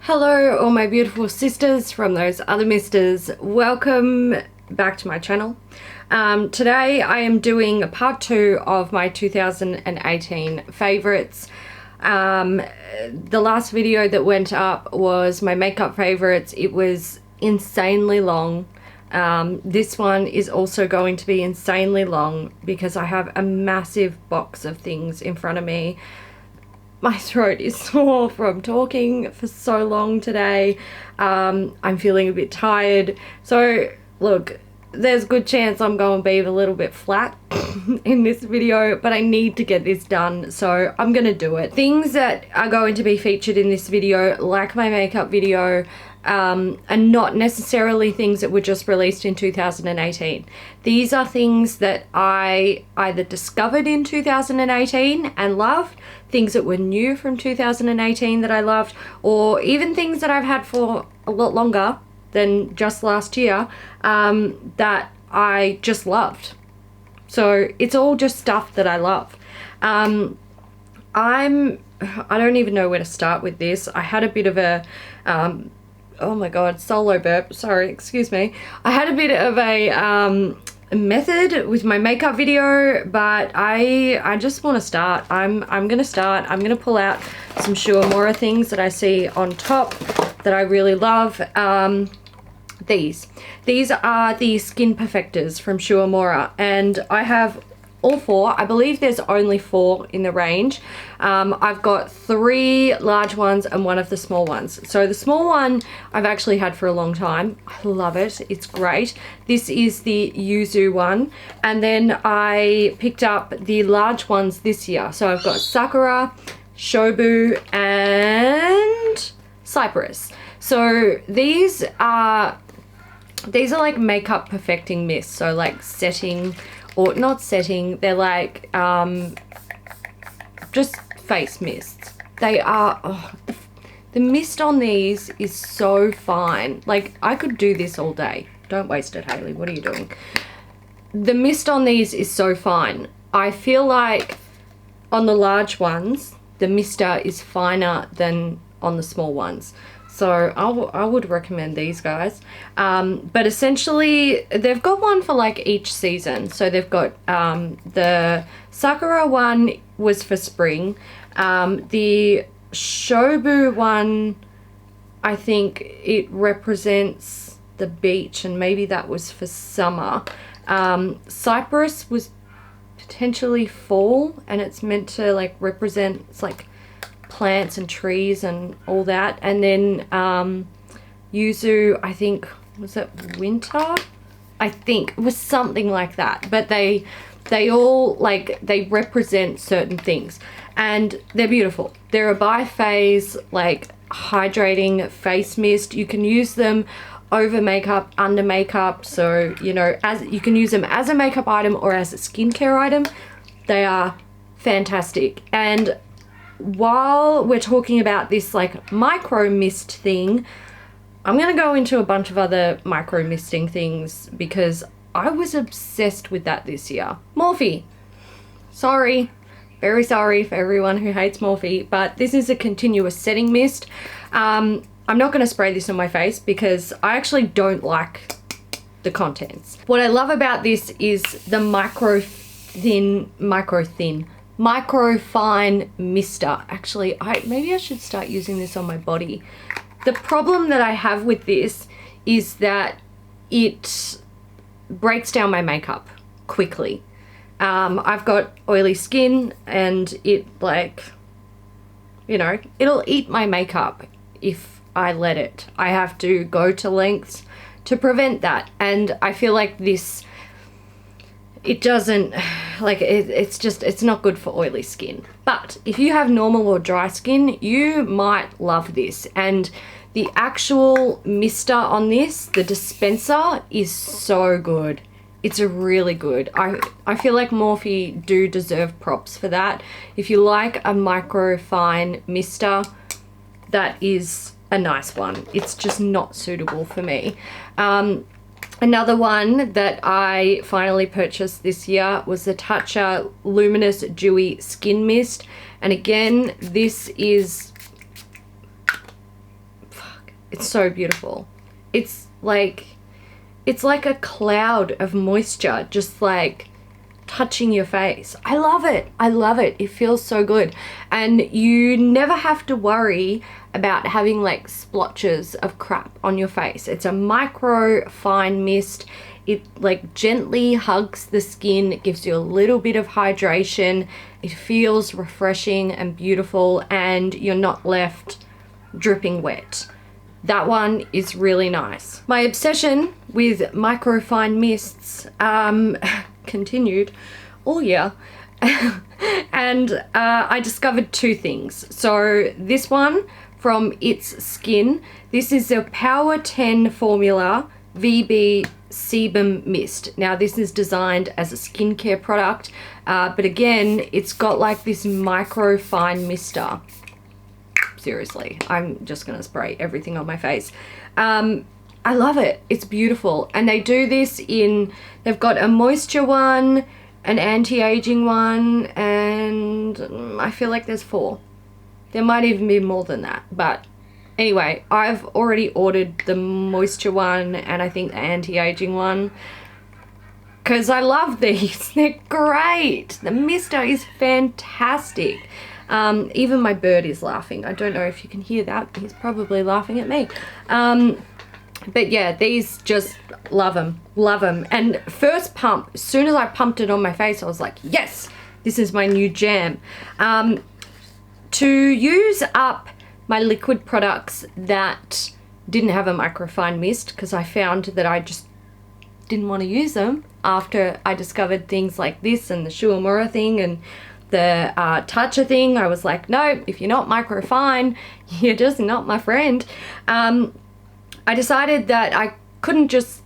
Hello all my beautiful sisters from those other misters, welcome back to my channel. Today I am doing a part 2 of my 2018 favourites. The last video that went up was my makeup favourites. It was insanely long. This one is also going to be insanely long because I have a massive box of things in front of me. My throat is sore from talking for so long today. I'm feeling a bit tired. So look, there's a good chance I'm going to be a little bit flat in this video, but I need to get this done, so I'm going to do it. Things that are going to be featured in this video, like my makeup video, are not necessarily things that were just released in 2018. These are things that I either discovered in 2018 and loved, things that were new from 2018 that I loved, or even things that I've had for a lot longer than just last year that I just loved. So it's all just stuff that I love. I don't even know where to start with this. I had a bit of a oh my god, solo burp, sorry, excuse me. I had a bit of a method with my makeup video, but I just want to start. I'm gonna pull out some Shuamora things that I see on top that I really love. These are the Skin Perfectors from Shuamora, and I have all four. I believe there's only 4 in the range. I've got 3 large ones and 1 of the small ones. So the small one I've actually had for a long time. I love it. It's great. This is the Yuzu one. And then I picked up the large ones this year. So I've got Sakura, Shobu, and Cypress. So these are like makeup perfecting mists. So like setting, or not setting, they're like just face mists. They are, the mist on these is so fine. Like, I could do this all day. Don't waste it, Hayley. What are you doing? The mist on these is so fine. I feel like on the large ones, the mister is finer than on the small ones. So I would recommend these guys. But essentially, they've got one for like each season. So they've got the Sakura one was for spring. The Shobu one, I think it represents the beach, and maybe that was for summer. Cypress was potentially fall, and it's meant to like represent, it's like plants and trees and all that. And then Yuzu, I think, was it winter? I think it was something like that. But they all, like, they represent certain things, and they're beautiful. They're a bi-phase, like, hydrating face mist. You can use them over makeup, under makeup, so you know, as you can use them as a makeup item or as a skincare item. They are fantastic. And while we're talking about this like micro mist thing, I'm gonna go into a bunch of other micro misting things because I was obsessed with that this year. Morphe. Sorry, very sorry for everyone who hates Morphe, but this is a continuous setting mist. I'm not gonna spray this on my face because I actually don't like the contents. What I love about this is the micro fine mister. Actually, maybe I should start using this on my body. The problem that I have with this is that it breaks down my makeup quickly. I've got oily skin, and it, like, you know, it'll eat my makeup if I let it. I have to go to lengths to prevent that, and I feel like this, it doesn't, like, it's not good for oily skin. But if you have normal or dry skin, you might love this. And the actual mister on this, the dispenser, is so good. It's really good. I feel like Morphe do deserve props for that. If you like a micro fine mister, that is a nice one. It's just not suitable for me. Another one that I finally purchased this year was the Tatcha Luminous Dewy Skin Mist. And again, this is It's so beautiful. It's like a cloud of moisture just like touching your face. I love it. I love it. It feels so good. And you never have to worry about having like splotches of crap on your face. It's a micro fine mist. It like gently hugs the skin. It gives you a little bit of hydration. It feels refreshing and beautiful, and you're not left dripping wet. That one is really nice. My obsession with microfine mists continued all year. And I discovered two things. So this one from It's Skin. This is the Power 10 Formula VB Sebum Mist. Now this is designed as a skincare product, but again, it's got like this microfine mister. Seriously, I'm just gonna spray everything on my face. I love it. It's beautiful. And they do this in, they've got a moisture one, an anti-aging one, and I feel like there's 4. There might even be more than that, but anyway, I've already ordered the moisture one and I think the anti-aging one, because I love these. They're great. The mister is fantastic. Even my bird is laughing. I don't know if you can hear that. He's probably laughing at me. But yeah, these just love them. Love them. And first pump, as soon as I pumped it on my face, I was like, yes, this is my new jam. To use up my liquid products that didn't have a microfine mist, because I found that I just didn't want to use them after I discovered things like this and the Shuamura thing and the Tatcha thing. I was like, no, if you're not microfine, you're just not my friend. I decided that I couldn't just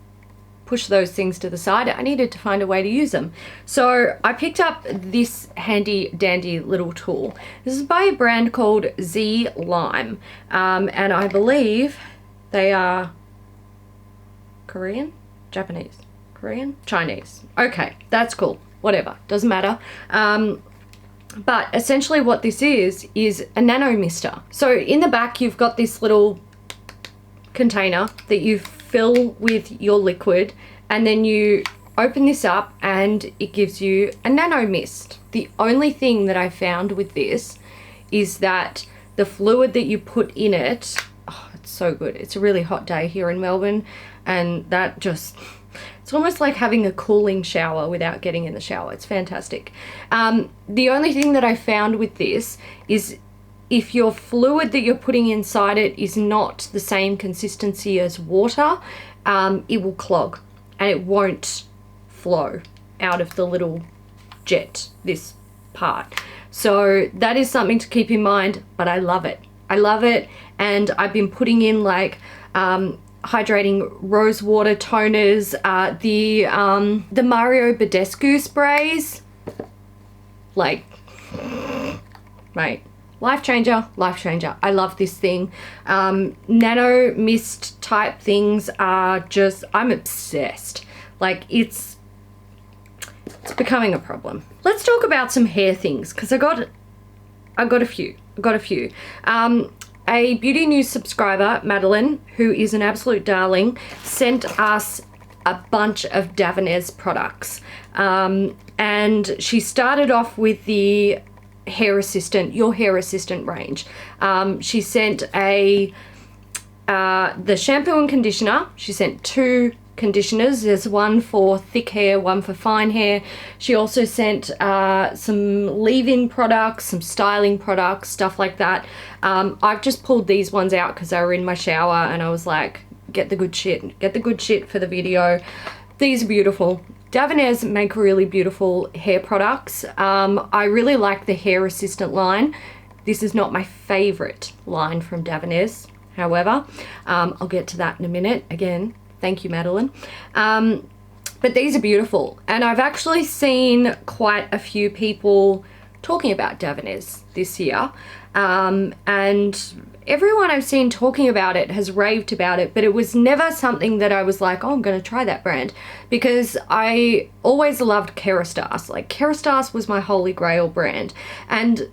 push those things to the side. I needed to find a way to use them. So I picked up this handy dandy little tool. This is by a brand called Z Lime, and I believe they are Korean, Japanese, Korean, Chinese. Okay, that's cool. Whatever, doesn't matter. But essentially what this is a nano mister. So in the back, you've got this little container that you fill with your liquid, and then you open this up and it gives you a nano mist. The only thing that I found with this is that the fluid that you put in it, oh, it's so good. It's a really hot day here in Melbourne, and that just, it's almost like having a cooling shower without getting in the shower. It's fantastic. The only thing that I found with this is if your fluid that you're putting inside it is not the same consistency as water, it will clog and it won't flow out of the little jet, this part. So that is something to keep in mind, but I love it. I love it, and I've been putting in like hydrating rose water toners, the Mario Badescu sprays, like, right. Life changer, life changer. I love this thing. Nano mist type things are just, I'm obsessed. Like it's becoming a problem. Let's talk about some hair things, because I got a few. A Beauty News subscriber, Madeline, who is an absolute darling, sent us a bunch of Davines products. And she started off with the your hair assistant range. She sent the shampoo and conditioner. She sent 2 conditioners. There's one for thick hair, one for fine hair. She also sent some leave-in products, some styling products, stuff like that. I've just pulled these ones out because they were in my shower, and I was like, get the good shit for the video. These are beautiful. Davines make really beautiful hair products. I really like the hair assistant line. This is not my favorite line from Davines, however. I'll get to that in a minute. Again, thank you, Madeline. But these are beautiful, and I've actually seen quite a few people talking about Davines this year, and everyone I've seen talking about it has raved about it, but it was never something that I was like, oh, I'm going to try that brand, because I always loved Kerastase. Like, Kerastase was my holy grail brand, and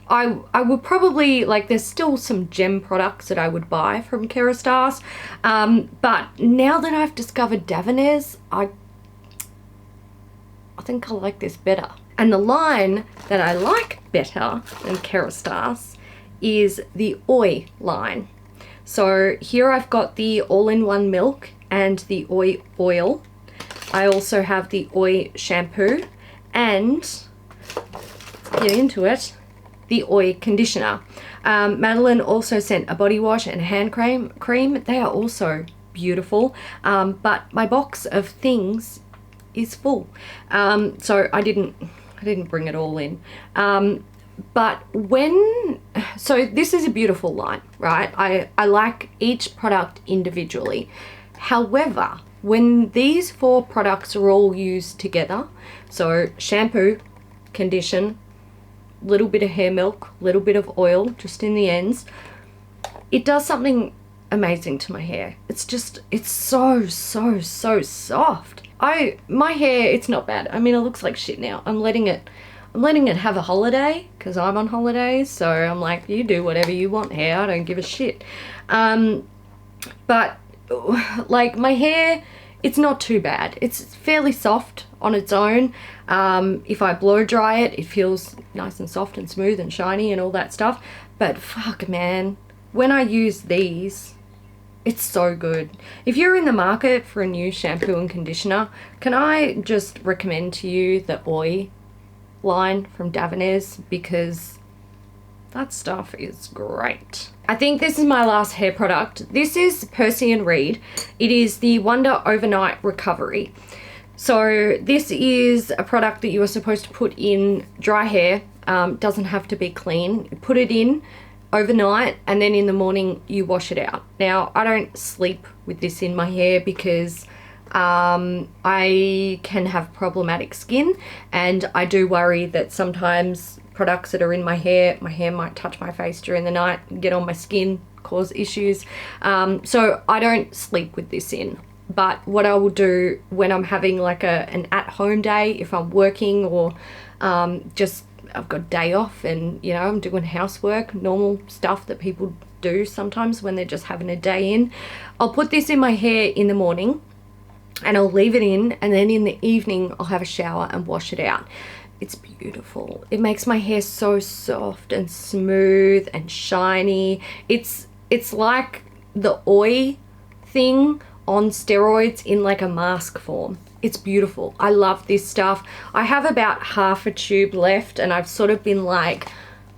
I would probably, like, there's still some gem products that I would buy from Kerastase, but now that I've discovered Davines, I think I like this better. And the line that I like better than Kerastase is the Oi line. So here I've got the all-in-one milk and the Oi oil. I also have the Oi shampoo and, let's get into it, the Oi conditioner. Madeline also sent a body wash and a hand cream. They are also beautiful, but my box of things is full, so I didn't bring it all in. But so this is a beautiful line, right? I like each product individually. However, when these 4 products are all used together, so shampoo, condition, little bit of hair milk, little bit of oil just in the ends, it does something amazing to my hair. It's so soft. My hair, it's not bad. I mean, it looks like shit now. I'm letting it have a holiday because I'm on holidays, so I'm like, you do whatever you want, hair, I don't give a shit. But like, my hair, it's not too bad. It's fairly soft on its own. If I blow dry it, it feels nice and soft and smooth and shiny and all that stuff. But fuck, man, when I use these, it's so good. If you're in the market for a new shampoo and conditioner, can I just recommend to you the Oi line from Davines, because that stuff is great. I think this is my last hair product. This is Percy and Reed. It is the Wonder Overnight Recovery. So this is a product that you are supposed to put in dry hair. Doesn't have to be clean. You put it in overnight and then in the morning you wash it out. Now, I don't sleep with this in my hair because I can have problematic skin, and I do worry that sometimes products that are in my hair might touch my face during the night, get on my skin, cause issues. So I don't sleep with this in. But what I will do when I'm having like an at-home day, if I'm working or just I've got a day off and, you know, I'm doing housework, normal stuff that people do sometimes when they're just having a day in, I'll put this in my hair in the morning and I'll leave it in, and then in the evening I'll have a shower and wash it out. It's beautiful. It makes my hair so soft and smooth and shiny. It's like the Oi thing on steroids in like a mask form. It's beautiful. I love this stuff. I have about half a tube left and I've sort of been like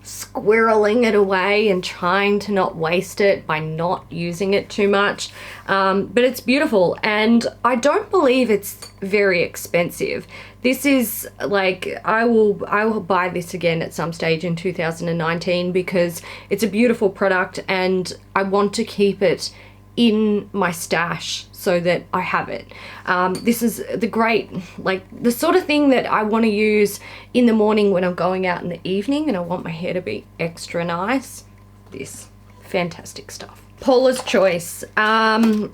squirreling it away and trying to not waste it by not using it too much. But it's beautiful, and I don't believe it's very expensive. This is like, I will buy this again at some stage in 2019 because it's a beautiful product and I want to keep it in my stash so that I have it. This is the great, like the sort of thing that I want to use in the morning when I'm going out in the evening and I want my hair to be extra nice. This, fantastic stuff. Paula's Choice. And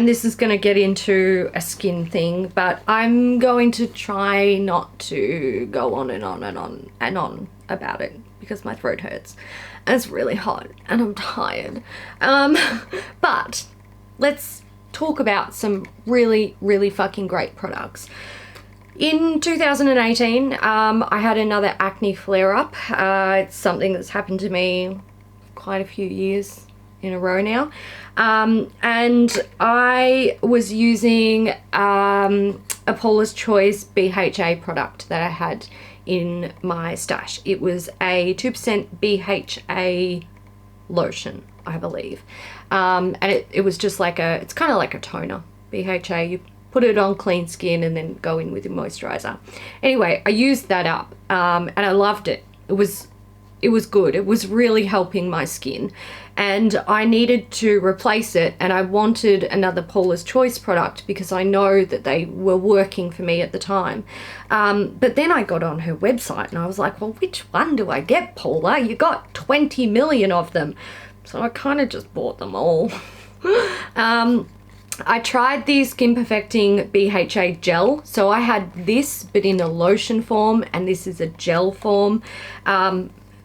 this is going to get into a skin thing, but I'm going to try not to go on and on and on and on about it because my throat hurts and it's really hot and I'm tired. But let's talk about some really, really fucking great products. In 2018, I had another acne flare-up. It's something that's happened to me quite a few years in a row now. And I was using a Paula's Choice BHA product that I had in my stash. It was a 2% BHA lotion, I believe. And it was just like it's kind of like a toner, BHA. You put it on clean skin and then go in with your moisturizer. Anyway, I used that up and I loved it. It was good. It was really helping my skin, and I needed to replace it, and I wanted another Paula's Choice product because I know that they were working for me at the time. But then I got on her website and I was like, well, which one do I get, Paula? You got 20 million of them. So I kind of just bought them all. I tried the Skin Perfecting BHA gel. So I had this, but in a lotion form, and this is a gel form.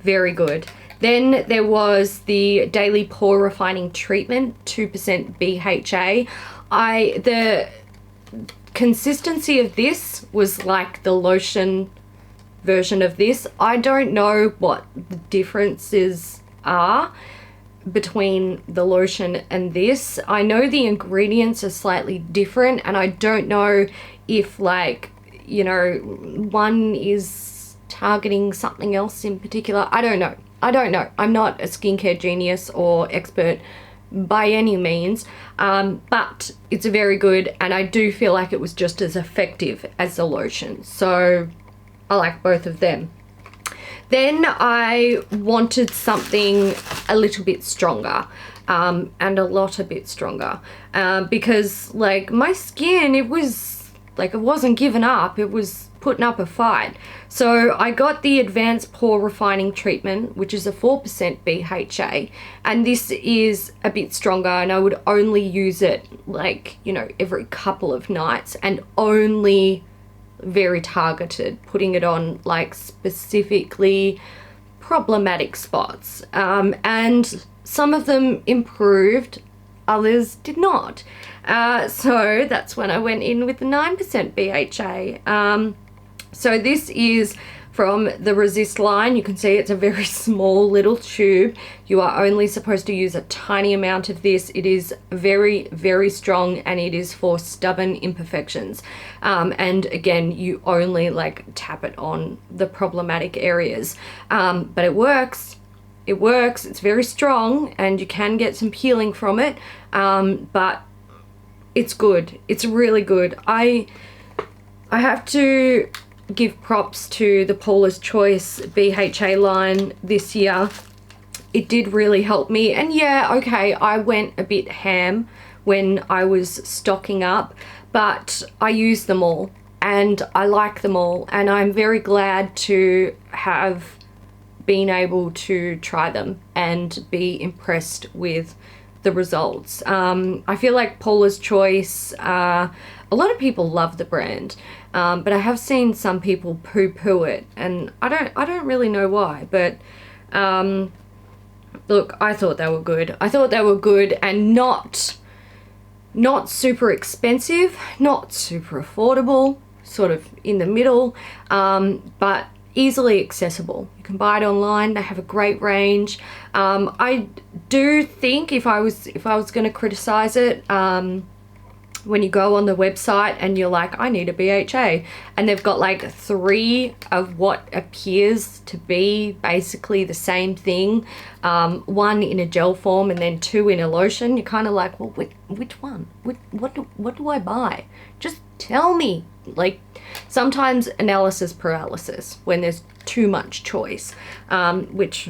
very good. Then there was the Daily Pore Refining Treatment, 2% BHA. The consistency of this was like the lotion version of this. I don't know what the differences are between the lotion and this. I know the ingredients are slightly different, and I don't know if, like, you know, one is targeting something else in particular. I don't know. I'm not a skincare genius or expert by any means, but it's very good, and I do feel like it was just as effective as the lotion, so I like both of them. Then I wanted something a little bit stronger, and a bit stronger, because, like, my skin, it was like, it wasn't giving up, it was putting up a fight. So I got the Advanced Pore Refining Treatment, which is a 4% BHA, and this is a bit stronger, and I would only use it, like, you know, every couple of nights, and only very targeted, putting it on like specifically problematic spots, and some of them improved, others did not, so that's when I went in with the 9% BHA. So this is from the Resist line. You can see it's a very small little tube. You are only supposed to use a tiny amount of this. It is very, very strong, and it is for stubborn imperfections. And again, you only like tap it on the problematic areas. But it works. It works. It's very strong, and you can get some peeling from it. But it's good. It's really good. I have to give props to the Paula's Choice BHA line this year. It did really help me, and yeah, okay, I went a bit ham when I was stocking up, but I used them all, and I like them all, and I'm very glad to have been able to try them and be impressed with the results. I feel like Paula's Choice, a lot of people love the brand, but I have seen some people poo-poo it, and I don't really know why, but look, I thought they were good. I thought they were good, and not super expensive, not super affordable, sort of in the middle, but easily accessible. You can buy it online. They have a great range. I do think if I was going to criticize it, when you go on the website and you're like, I need a BHA, and they've got like 3 of what appears to be basically the same thing, 1 in a gel form and then 2 in a lotion, you're kind of like, well, which one? What do I buy? Just tell me. Like, sometimes analysis paralysis when there's too much choice, which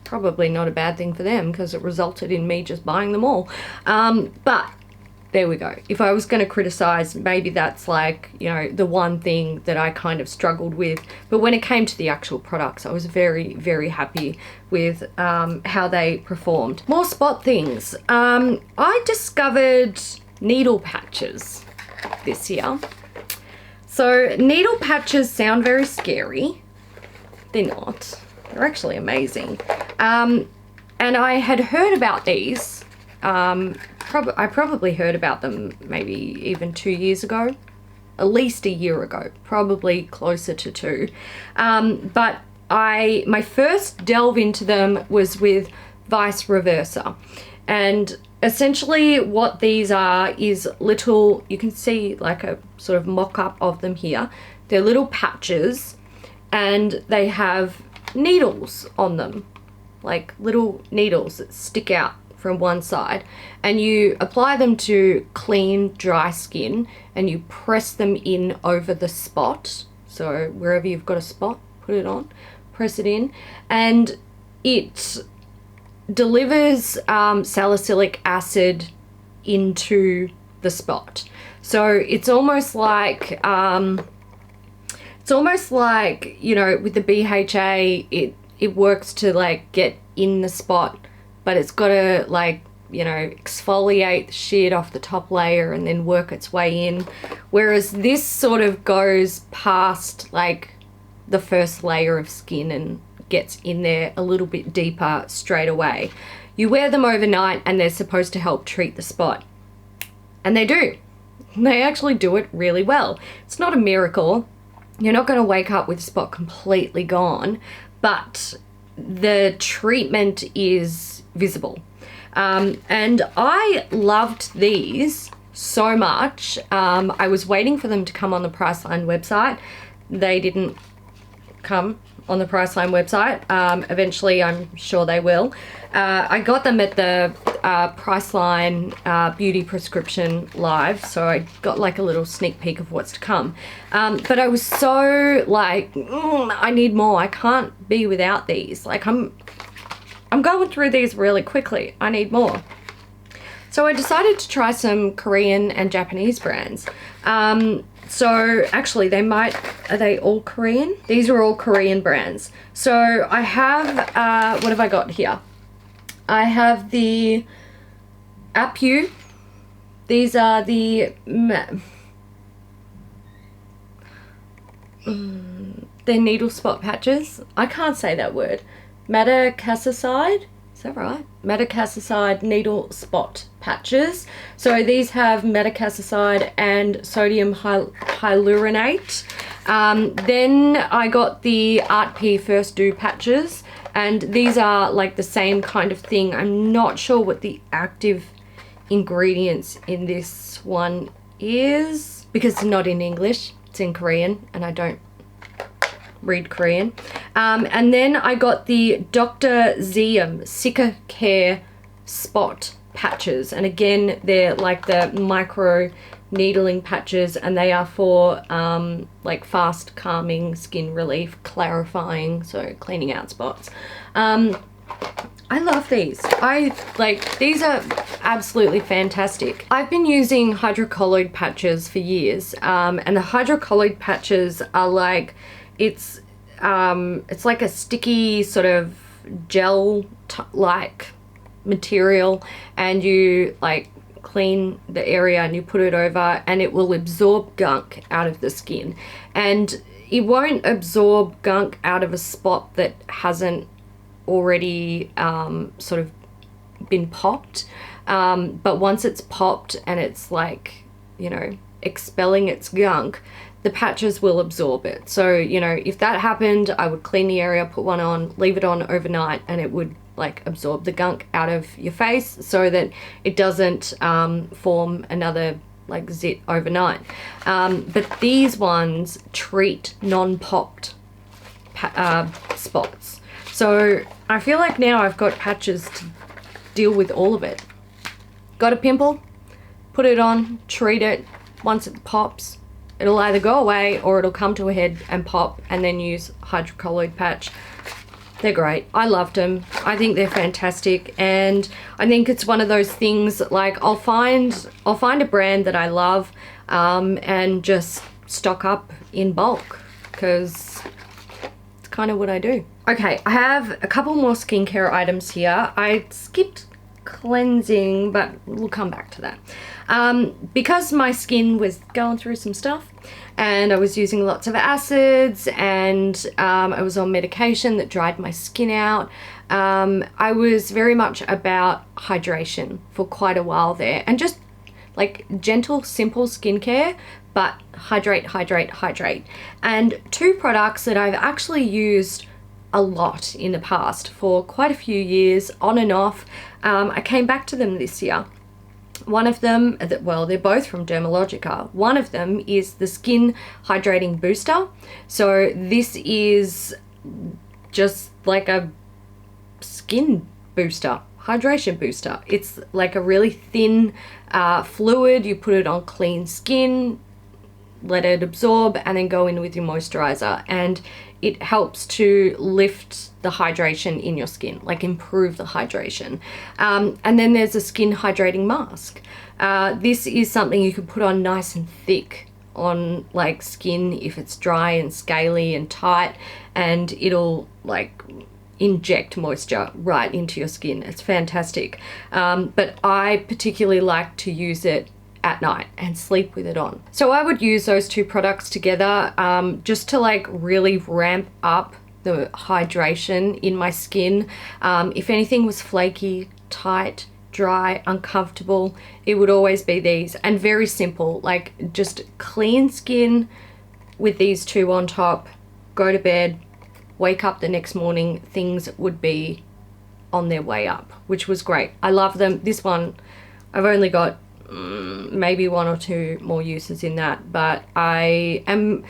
probably not a bad thing for them, because it resulted in me just buying them all. But there we go. If I was going to criticize, maybe that's like, you know, the one thing that I kind of struggled with. But when it came to the actual products, I was very, very happy with how they performed. More spot things. I discovered needle patches this year. So needle patches sound very scary. They're not. They're actually amazing. And I had heard about these. I probably heard about them maybe even 2 years ago, at least a year ago, probably closer to 2. But my first delve into them was with Vice Reversa, and essentially what these are is little, you can see like a sort of mock-up of them here. They're little patches, and they have needles on them, like little needles that stick out from one side, and you apply them to clean, dry skin, and you press them in over the spot. So wherever you've got a spot, put it on, press it in, and it delivers salicylic acid into the spot. So it's almost like you know, with the BHA, it works to like get in the spot, but it's got to, like, you know, exfoliate the shit off the top layer and then work its way in. Whereas this sort of goes past like the first layer of skin and gets in there a little bit deeper straight away. You wear them overnight and they're supposed to help treat the spot. And they do. They actually do it really well. It's not a miracle. You're not going to wake up with the spot completely gone, but the treatment is visible. And I loved these so much. I was waiting for them to come on the Priceline website. They didn't come on the Priceline website. Eventually, I'm sure they will. I got them at the Priceline Beauty Prescription Live, so I got like a little sneak peek of what's to come. But I was so like, I need more. I can't be without these. Like I'm going through these really quickly. I need more. So I decided to try some Korean and Japanese brands. So actually are they all Korean? These are all Korean brands. So I have, what have I got here? I have the Apu. These are the, they're needle spot patches. I can't say that word. Madecassoside. Is that right? Madecassoside needle spot patches. So these have madecassoside and sodium hyaluronate. Then I got the Art P First Do patches, and these are like the same kind of thing. I'm not sure what the active ingredients in this one is because it's not in English, it's in Korean, and I don't read Korean. And then I got the Dr. Zeum Sika Care Spot patches, and again they're like the micro needling patches, and they are for like fast calming skin relief, clarifying, so cleaning out spots. I love these. These are absolutely fantastic. I've been using hydrocolloid patches for years, and the hydrocolloid patches are like, it's like a sticky sort of gel like material, and you like clean the area and you put it over and it will absorb gunk out of the skin, and it won't absorb gunk out of a spot that hasn't already sort of been popped, but once it's popped and it's like, you know, expelling its gunk, the patches will absorb it. So, you know, if that happened, I would clean the area, put one on, leave it on overnight, and it would like absorb the gunk out of your face so that it doesn't form another like zit overnight. But these ones treat non-popped spots. So I feel like now I've got patches to deal with all of it. Got a pimple, put it on, treat it. Once it pops, it'll either go away or it'll come to a head and pop, and then use hydrocolloid patch. They're great. I loved them. I think they're fantastic, and I think it's one of those things that, like, I'll find a brand that I love and just stock up in bulk, because it's kind of what I do. Okay, I have a couple more skincare items here. I skipped cleansing, but we'll come back to that. Because my skin was going through some stuff and I was using lots of acids, and I was on medication that dried my skin out, I was very much about hydration for quite a while there, and just like gentle, simple skincare, but hydrate, hydrate, hydrate. And two products that I've actually used a lot in the past for quite a few years, on and off. I came back to them this year. One of them, well, they're both from Dermalogica. One of them is the Skin Hydrating Booster. So this is just like a skin booster, hydration booster. It's like a really thin fluid. You put it on clean skin, let it absorb, and then go in with your moisturizer, and it helps to lift the hydration in your skin, like improve the hydration. And then there's a skin hydrating mask. This is something you can put on nice and thick on like skin if it's dry and scaly and tight, and it'll like inject moisture right into your skin. It's fantastic. But I particularly like to use it at night and sleep with it on. So I would use those two products together just to like really ramp up the hydration in my skin. If anything was flaky, tight, dry, uncomfortable, it would always be these. And very simple, like just clean skin with these two on top, go to bed, wake up the next morning, things would be on their way up, which was great. I love them. This one, I've only got maybe 1 or 2 more uses in that, but I'm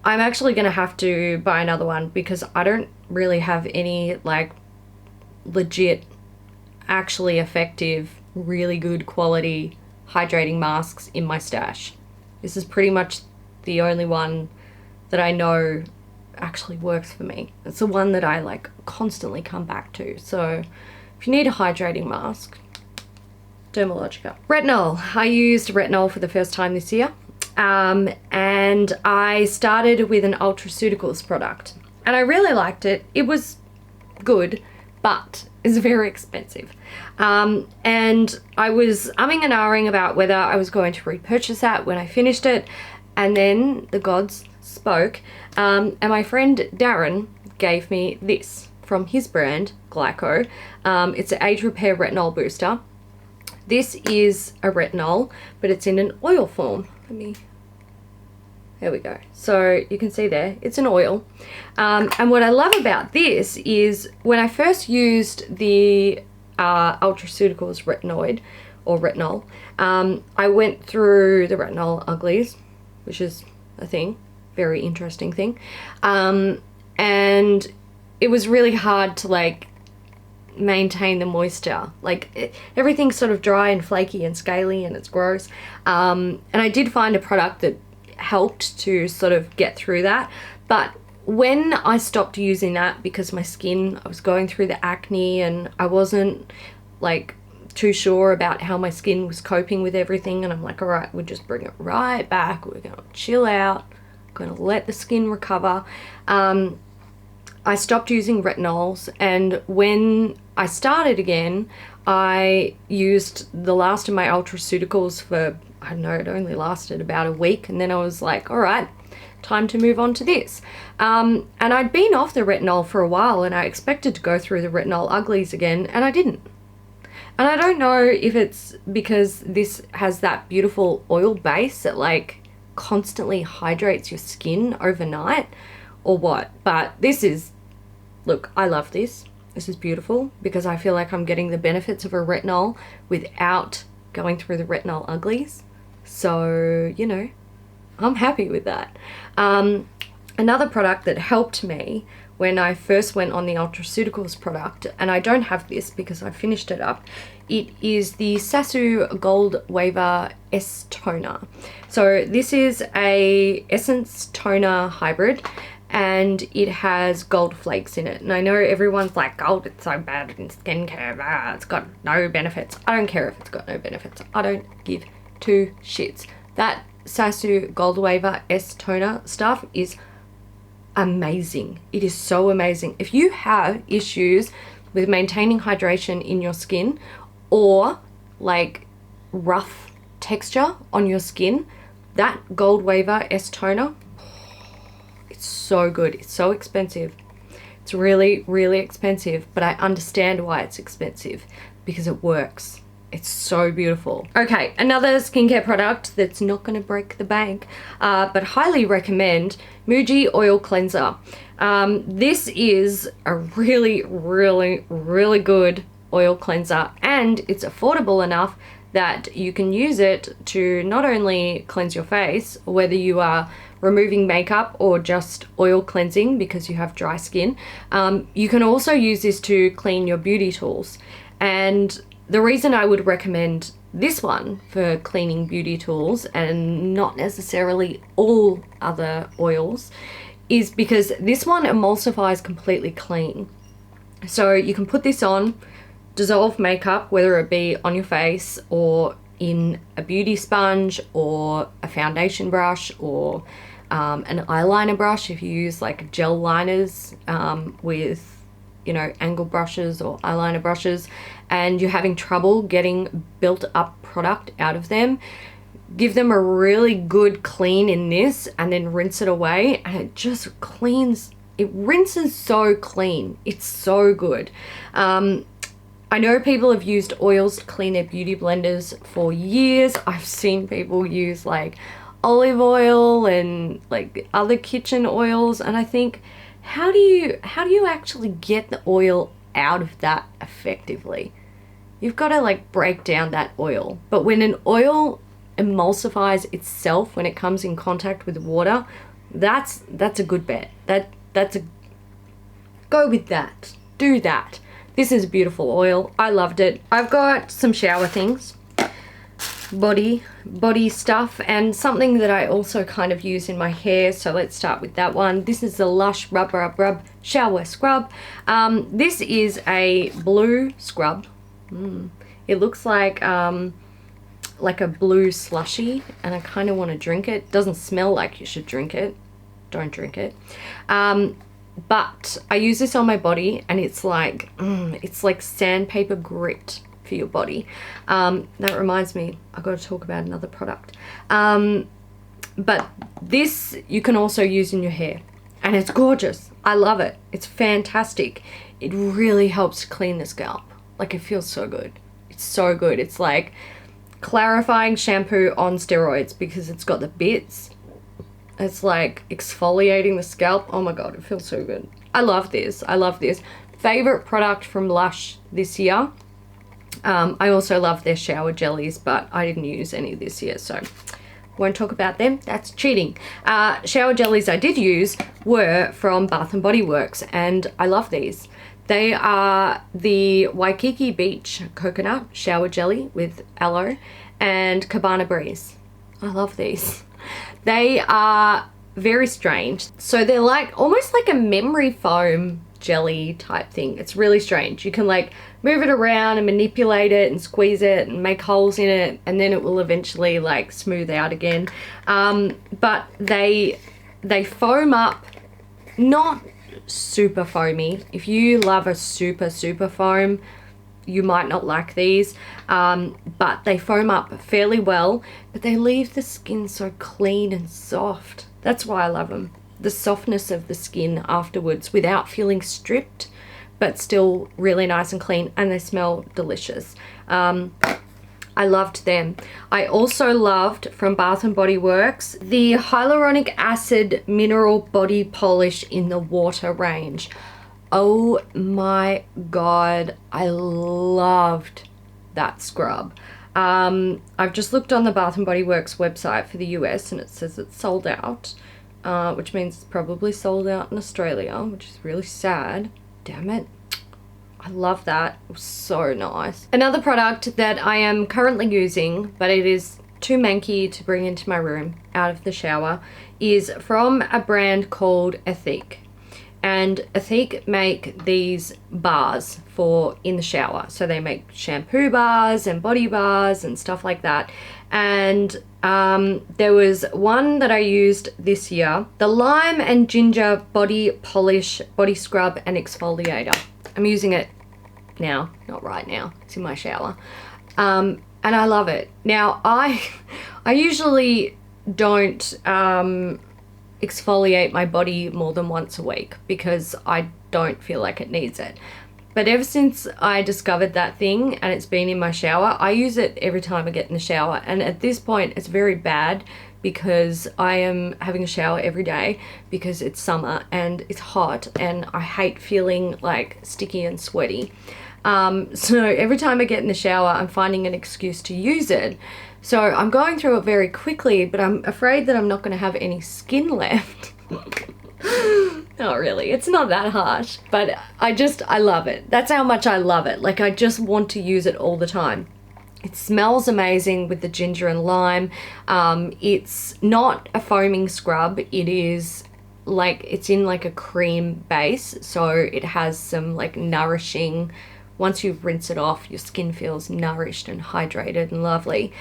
actually gonna have to buy another one because I don't really have any like legit, actually effective, really good quality hydrating masks in my stash. This is pretty much the only one that I know actually works for me. It's the one that I like constantly come back to. So if you need a hydrating mask, Dermalogica. Retinol. I used retinol for the first time this year, and I started with an Ultraceuticals product and I really liked it. It was good, but it's very expensive, and I was umming and ahhing about whether I was going to repurchase that when I finished it, and then the gods spoke, and my friend Darren gave me this from his brand Glyco. It's an age repair retinol booster. This is a retinol, but it's in an oil form. There we go. So you can see there, it's an oil. And what I love about this is when I first used the Ultraceuticals retinoid or retinol, I went through the retinol uglies, which is a thing, very interesting thing. And it was really hard to like maintain the moisture. Like everything's sort of dry and flaky and scaly and it's gross. And I did find a product that helped to sort of get through that. But when I stopped using that because my skin, I was going through the acne and I wasn't like too sure about how my skin was coping with everything, and I'm like, all right, we'll just bring it right back. We're gonna chill out, gonna let the skin recover. I stopped using retinols, and when I started again, I used the last of my Ultraceuticals for, I don't know, it only lasted about a week, and then I was like, all right, time to move on to this. And I'd been off the retinol for a while, and I expected to go through the retinol uglies again, and I didn't. And I don't know if it's because this has that beautiful oil base that like constantly hydrates your skin overnight or what, but this is, look, I love this. This is beautiful because I feel like I'm getting the benefits of a retinol without going through the retinol uglies. So, you know, I'm happy with that. Another product that helped me when I first went on the Ultraceuticals product, and I don't have this because I finished it up, it is the Sasu Gold Waver S Toner. So this is a essence toner hybrid, and it has gold flakes in it. And I know everyone's like, gold, it's so bad in skincare, it's got no benefits. I don't care if it's got no benefits. I don't give 2 shits. That Sasu Gold Waver S Toner stuff is amazing. It is so amazing. If you have issues with maintaining hydration in your skin or like rough texture on your skin, that Gold Waver S Toner, it's so good. It's so expensive. It's really, really expensive, but I understand why it's expensive because it works. It's so beautiful. Okay, another skincare product that's not going to break the bank, but highly recommend, Muji Oil Cleanser. This is a really, really, really good oil cleanser, and it's affordable enough that you can use it to not only cleanse your face, whether you are removing makeup or just oil cleansing because you have dry skin. You can also use this to clean your beauty tools. And the reason I would recommend this one for cleaning beauty tools and not necessarily all other oils is because this one emulsifies completely clean. So you can put this on, dissolve makeup, whether it be on your face or in a beauty sponge or a foundation brush or an eyeliner brush if you use like gel liners with, you know, angle brushes or eyeliner brushes, and you're having trouble getting built up product out of them. Give them a really good clean in this and then rinse it away, and it just cleans it rinses so clean. It's so good. I know people have used oils to clean their beauty blenders for years. I've seen people use like olive oil and like other kitchen oils, and I think, how do you actually get the oil out of that effectively? You've got to like break down that oil. But when an oil emulsifies itself when it comes in contact with water, that's a good bet. That's a go with that. Do that. This is a beautiful oil. I loved it. I've got some shower things, body stuff, and something that I also kind of use in my hair. So let's start with that one. This is the Lush Rub Shower Scrub. This is a blue scrub. It looks like a blue slushy, and I kind of want to drink it. Doesn't smell like you should drink it. Don't drink it. But I use this on my body, and it's like sandpaper grit for your body. That reminds me, I've got to talk about another product. But this you can also use in your hair, and it's gorgeous. I love it. It's fantastic. It really helps clean the scalp. Like, it feels so good. It's so good. It's like clarifying shampoo on steroids because it's got the bits. It's like exfoliating the scalp. Oh my god, it feels so good. I love this. I love this. Favorite product from Lush this year. I also love their shower jellies, but I didn't use any this year, so won't talk about them. That's cheating. Shower jellies I did use were from Bath and Body Works, and I love these. They are the Waikiki Beach Coconut Shower Jelly with aloe and Cabana Breeze. I love these. They are very strange. So they're like almost like a memory foam jelly type thing. It's really strange. You can like move it around and manipulate it and squeeze it and make holes in it, and then it will eventually like smooth out again. But they foam up, not super foamy. If you love a super foam, you might not like these, but they foam up fairly well, but they leave the skin so clean and soft. That's why I love them. The softness of the skin afterwards without feeling stripped, but still really nice and clean, and they smell delicious. I loved them. I also loved, from Bath and Body Works, the Hyaluronic Acid Mineral Body Polish in the water range. Oh my god, I loved that scrub. I've just looked on the Bath and Body Works website for the US, and it says it's sold out, which means it's probably sold out in Australia, which is really sad. Damn it. I love that. It was so nice. Another product that I am currently using, but it is too manky to bring into my room out of the shower, is from a brand called Ethique. And Ethique make these bars for in the shower. So they make shampoo bars and body bars and stuff like that. And there was one that I used this year, the Lime and Ginger Body Polish Body Scrub and Exfoliator. I'm using it now, not right now. It's in my shower. And I love it. Now, I usually don't exfoliate my body more than once a week because I don't feel like it needs it. But ever since I discovered that thing and it's been in my shower, I use it every time I get in the shower. And at this point, it's very bad because I am having a shower every day because it's summer and it's hot and I hate feeling like sticky and sweaty. So every time I get in the shower, I'm finding an excuse to use it. So I'm going through it very quickly, but I'm afraid that I'm not going to have any skin left. Not really, it's not that harsh, but I love it. That's how much I love it. Like, I just want to use it all the time. It smells amazing with the ginger and lime. It's not a foaming scrub. It is like, it's in like a cream base. So it has some like nourishing, once you rinse it off, your skin feels nourished and hydrated and lovely.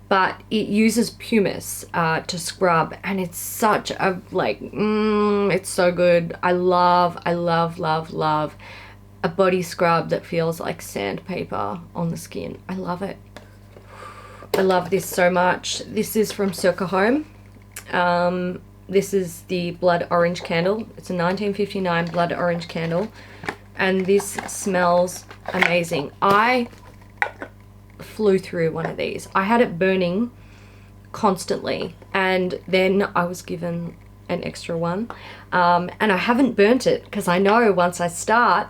But it uses pumice to scrub, and it's such a, like, it's so good. I love a body scrub that feels like sandpaper on the skin. I love it. I love this so much. This is from Circa Home. This is the blood orange candle. It's a 1959 blood orange candle, and this smells amazing. I flew through one of these. I had it burning constantly, and then I was given an extra one, and I haven't burnt it because I know once I start,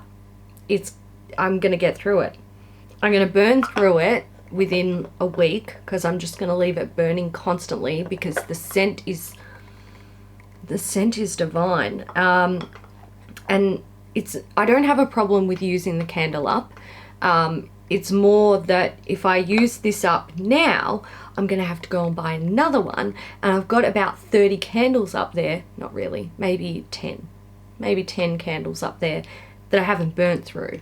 I'm gonna get through it. I'm gonna burn through it within a week because I'm just gonna leave it burning constantly because the scent is divine. And I don't have a problem with using the candle up. It's more that if I use this up now, I'm gonna have to go and buy another one, and I've got about 30 candles up there. Not really, maybe 10 candles up there that I haven't burnt through.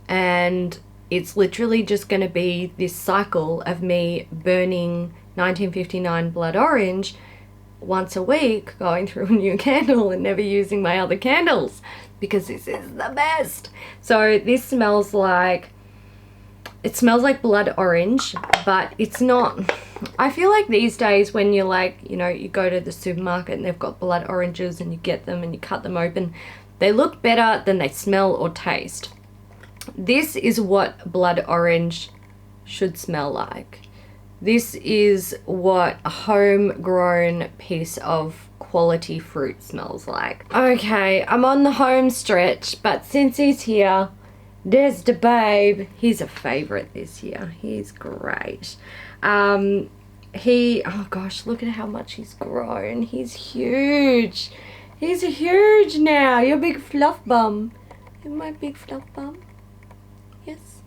And it's literally just gonna be this cycle of me burning 1959 blood orange once a week, going through a new candle and never using my other candles because this is the best. So this smells like blood orange, but it's not. I feel like these days when you're like, you know, you go to the supermarket and they've got blood oranges and you get them and you cut them open, they look better than they smell or taste. This is what blood orange should smell like. This is what a homegrown piece of quality fruit smells like. Okay, I'm on the home stretch, but since he's here, there's the babe. He's a favorite this year. He's great. Oh gosh, look at how much he's grown. He's huge. He's huge now. You're a big fluff bum. You're my big fluff bum. Yes.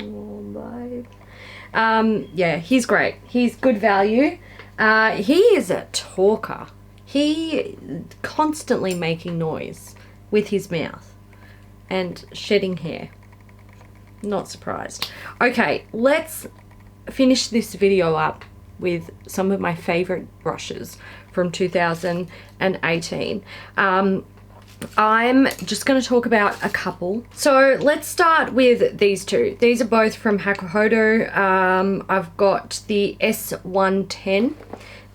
Oh, babe. Yeah, he's great. He's good value. He is a talker. He constantly making noise with his mouth and shedding hair. Not surprised. Okay, let's finish this video up with some of my favorite brushes from 2018. I'm just going to talk about a couple. So let's start with these two. These are both from Hakuhodo. I've got the S110.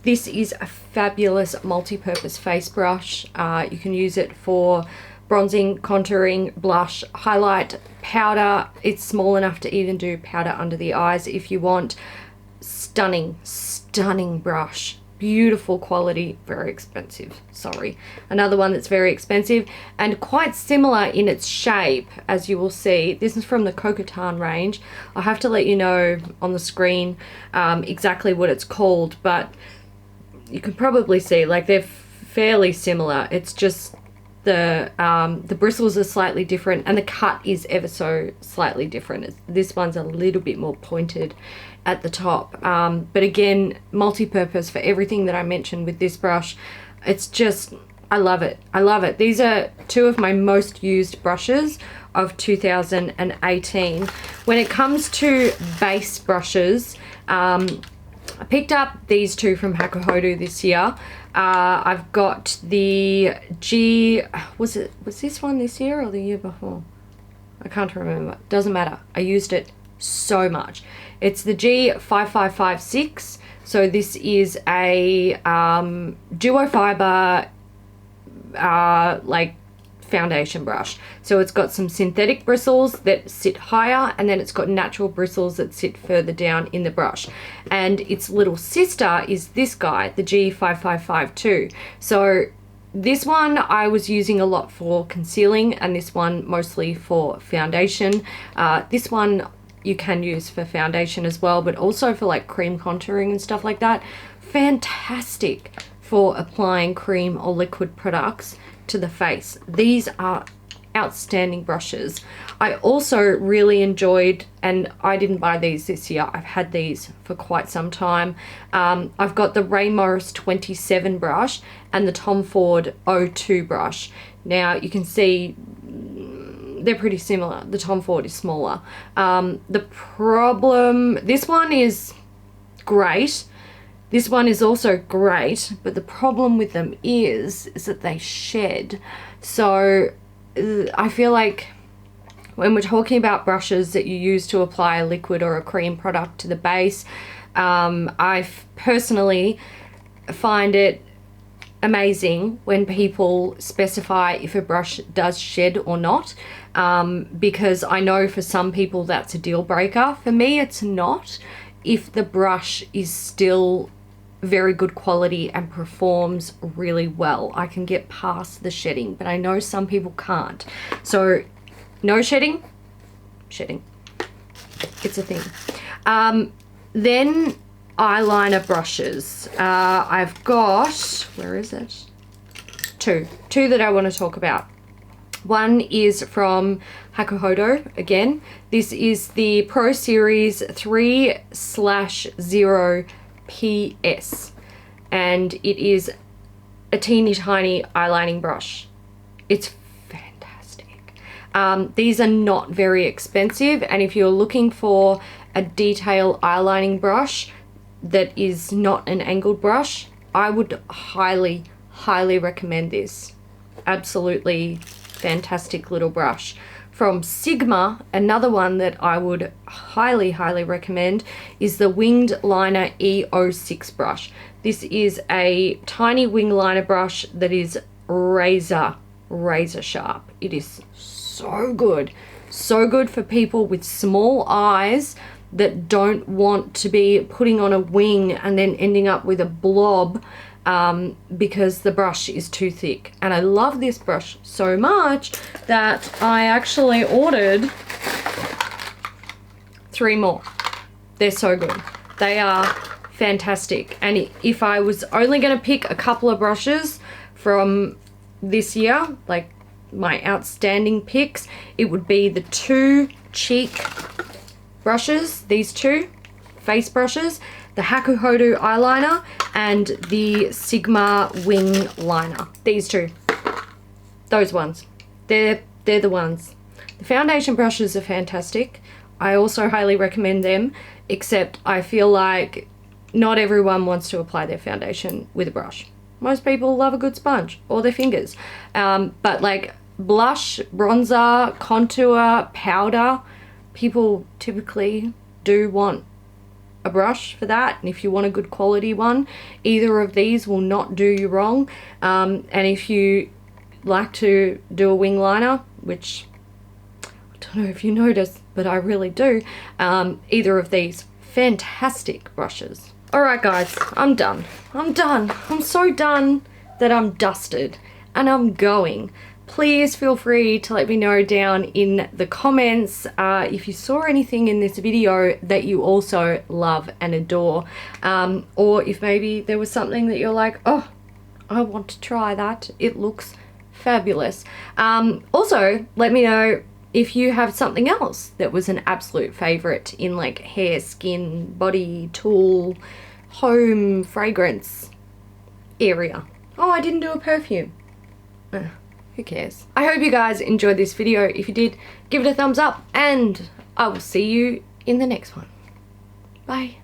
This is a fabulous multi-purpose face brush. You can use it for bronzing, contouring, blush, highlight, powder. It's small enough to even do powder under the eyes if you want. Stunning, stunning brush. Beautiful quality, very expensive, sorry. Another one that's very expensive and quite similar in its shape, as you will see. This is from the Cocotan range. I'll have to let you know on the screen exactly what it's called, but you can probably see, like, they're fairly similar. It's just the bristles are slightly different and the cut is ever so slightly different. This one's a little bit more pointed at the top, but again, multi-purpose for everything that I mentioned with this brush. It's just, I love it. I love it. These are two of my most used brushes of 2018. When it comes to base brushes, I picked up these two from Hakuhodo this year. I've got the was this one this year or the year before? I can't remember. Doesn't matter. I used it so much. It's the G5556. So this is a duo fiber like foundation brush. So it's got some synthetic bristles that sit higher, and then it's got natural bristles that sit further down in the brush. And its little sister is this guy, the G5552. So this one I was using a lot for concealing, and this one mostly for foundation. This one you can use for foundation as well, but also for like cream contouring and stuff like that. Fantastic for applying cream or liquid products to the face. These are outstanding brushes. I also really enjoyed, and I didn't buy these this year, I've had these for quite some time. I've got the Ray Morris 27 brush and the Tom Ford 02 brush. Now you can see they're pretty similar. The Tom Ford is smaller. The problem, this one is great. This one is also great, but the problem with them is that they shed. So I feel like when we're talking about brushes that you use to apply a liquid or a cream product to the base, I personally find it amazing when people specify if a brush does shed or not, because I know for some people that's a deal breaker. For me, it's not. If the brush is still very good quality and performs really well, I can get past the shedding, but I know some people can't. So no shedding, it's a thing. Then eyeliner brushes. I've got, where is it? Two that I want to talk about. One is from Hakuhodo again. This is the Pro Series 3/0 PS, and it is a teeny tiny eyelining brush. It's fantastic. These are not very expensive, and if you're looking for a detail eyelining brush that is not an angled brush, I would highly recommend this. Absolutely fantastic little brush. From Sigma, another one that I would highly recommend is the Winged Liner E06 brush. This is a tiny wing liner brush that is razor sharp. It is so good for people with small eyes that don't want to be putting on a wing and then ending up with a blob because the brush is too thick. And I love this brush so much that I actually ordered 3 more. They're so good. They are fantastic. And if I was only going to pick a couple of brushes from this year, like my outstanding picks, it would be the 2 cheek brushes, these 2 face brushes, the Hakuhodo eyeliner and the Sigma wing liner. These 2, those ones, they're the ones. The foundation brushes are fantastic. I also highly recommend them, except I feel like not everyone wants to apply their foundation with a brush. Most people love a good sponge or their fingers, but like blush, bronzer, contour, powder, people typically do want a brush for that. And if you want a good quality one, either of these will not do you wrong. And if you like to do a wing liner, which I don't know if you notice, but I really do, either of these fantastic brushes. Alright guys, I'm done. I'm so done that I'm dusted and I'm going. Please feel free to let me know down in the comments if you saw anything in this video that you also love and adore, or if maybe there was something that you're like, oh, I want to try that, it looks fabulous. Also, let me know if you have something else that was an absolute favorite in like hair, skin, body, tool, home, fragrance area. Oh, I didn't do a perfume. Who cares? I hope you guys enjoyed this video. If you did, give it a thumbs up, and I will see you in the next one. Bye.